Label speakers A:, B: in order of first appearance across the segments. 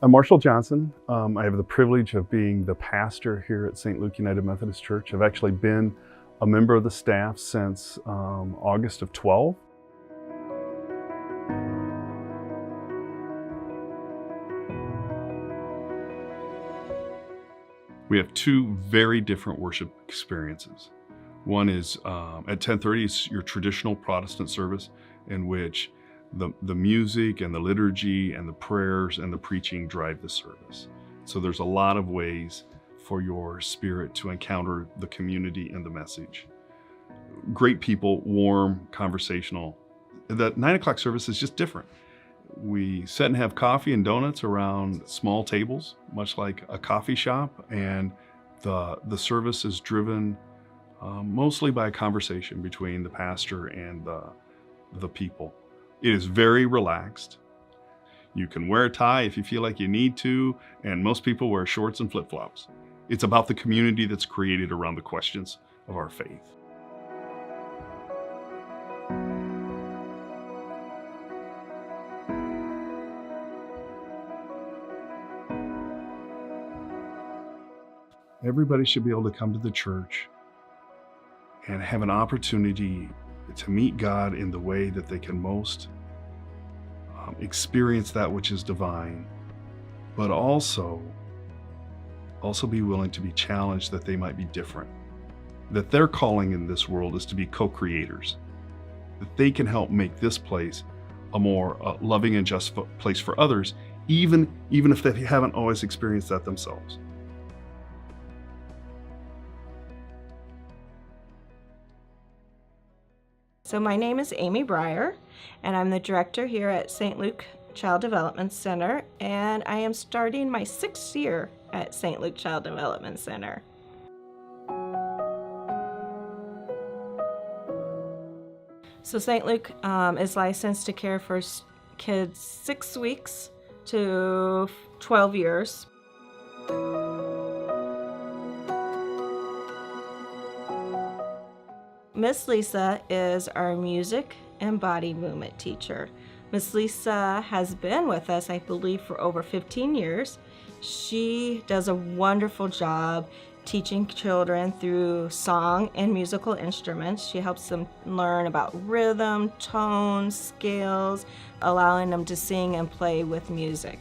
A: I'm Marshall Johnson. I have the privilege of being the pastor here at St. Luke United Methodist Church. I've actually been a member of the staff since August of 12. We have two very different worship experiences. One is at 10:30, it's your traditional Protestant service in which the music and the liturgy and the prayers and the preaching drive the service. So there's a lot of ways for your spirit to encounter the community and the message. Great people, warm, conversational. The 9 o'clock service is just different. We sit and have coffee and donuts around small tables, much like a coffee shop, and the service is driven mostly by a conversation between the pastor and the people. It is very relaxed. You can wear a tie if you feel like you need to, and most people wear shorts and flip-flops. It's about the community that's created around the questions of our faith. Everybody should be able to come to the church and have an opportunity to meet God in the way that they can most experience that which is divine, but also be willing to be challenged that they might be different, that their calling in this world is to be co-creators, that they can help make this place a more loving and just place for others, even if they haven't always experienced that themselves.
B: So my name is Amy Breyer, and I'm the director here at St. Luke Child Development Center, and I am starting my 6th year at St. Luke Child Development Center. So St. Luke is licensed to care for kids 6 weeks to 12 years. Miss Lisa is our music and body movement teacher. Miss Lisa has been with us, I believe, for over 15 years. She does a wonderful job teaching children through song and musical instruments. She helps them learn about rhythm, tone, scales, allowing them to sing and play with music.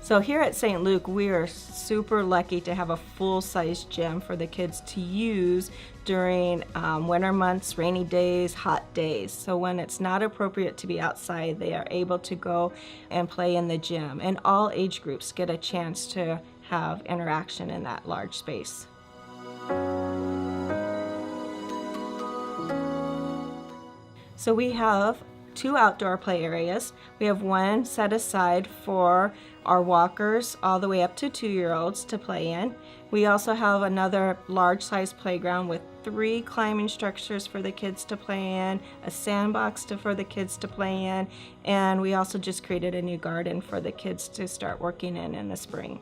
B: So here at St. Luke, we are super lucky to have a full-size gym for the kids to use during winter months, rainy days, hot days. So when it's not appropriate to be outside, they are able to go and play in the gym. And all age groups get a chance to have interaction in that large space. So we have 2 outdoor play areas. We have one set aside for our walkers all the way up to 2-year-olds to play in. We also have another large-sized playground with 3 climbing structures for the kids to play in, a sandbox for the kids to play in, and we also just created a new garden for the kids to start working in the spring.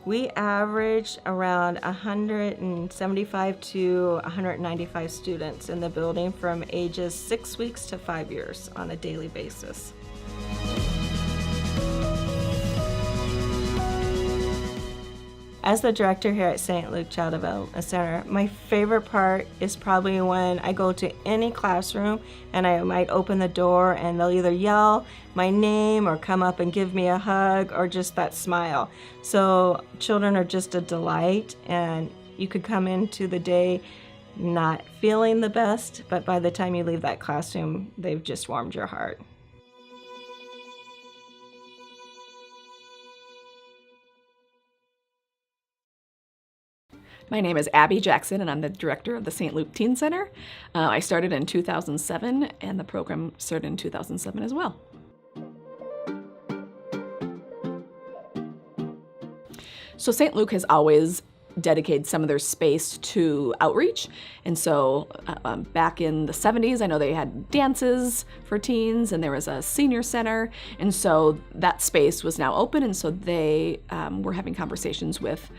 B: We average around 175 to 195 students in the building from ages 6 weeks to 5 years on a daily basis. As the director here at St. Luke Child Development Center, my favorite part is probably when I go to any classroom and I might open the door and they'll either yell my name or come up and give me a hug or just that smile. So children are just a delight, and you could come into the day not feeling the best, but by the time you leave that classroom, they've just warmed your heart.
C: My name is Abby Jackson, and I'm the director of the St. Luke Teen Center. I started in 2007, and the program started in 2007 as well. So St. Luke has always dedicated some of their space to outreach. And so back in the 70s, I know they had dances for teens, and there was a senior center. And so that space was now open, and so they were having conversations with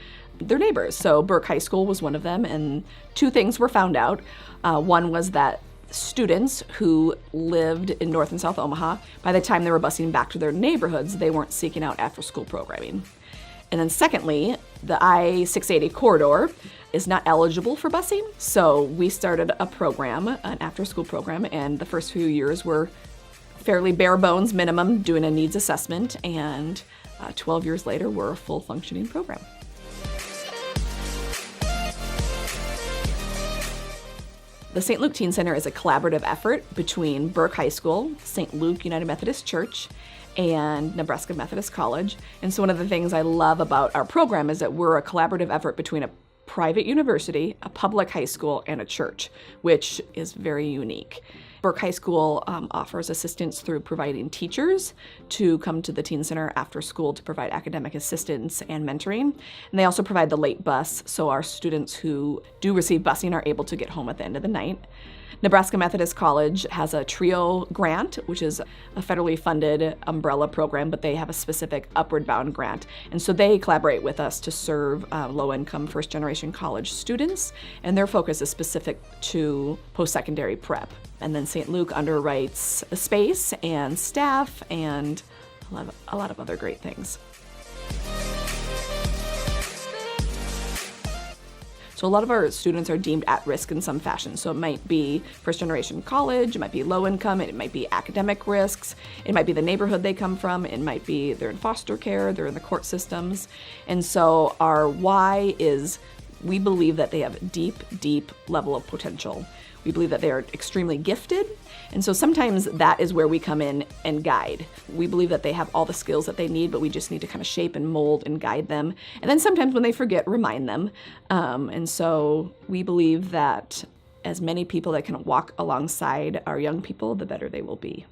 C: their neighbors. So Burke High School was one of them, and two things were found out. One was that students who lived in North and South Omaha, by the time they were busing back to their neighborhoods, they weren't seeking out after-school programming. And then secondly, the I-680 corridor is not eligible for busing, so we started a program, an after-school program, and the first few years were fairly bare bones minimum, doing a needs assessment, and 12 years later, we're a full functioning program. The St. Luke Teen Center is a collaborative effort between Burke High School, St. Luke United Methodist Church, and Nebraska Methodist College. And so one of the things I love about our program is that we're a collaborative effort between a private university, a public high school, and a church, which is very unique. Burke High School offers assistance through providing teachers to come to the Teen Center after school to provide academic assistance and mentoring. And they also provide the late bus, so our students who do receive busing are able to get home at the end of the night. Nebraska Methodist College has a TRIO grant, which is a federally funded umbrella program, but they have a specific upward bound grant. And so they collaborate with us to serve low-income first-generation college students, and their focus is specific to post-secondary prep. And then St. Luke underwrites a space and staff and a lot of other great things. So a lot of our students are deemed at risk in some fashion. So it might be first generation college, it might be low income, it might be academic risks, it might be the neighborhood they come from, it might be they're in foster care, they're in the court systems. And so our why is we believe that they have a deep level of potential. We believe that they are extremely gifted, and so sometimes that is where we come in and guide. We believe that they have all the skills that they need, but we just need to kind of shape and mold and guide them. And then sometimes when they forget, remind them. And so we believe that as many people that can walk alongside our young people, the better they will be.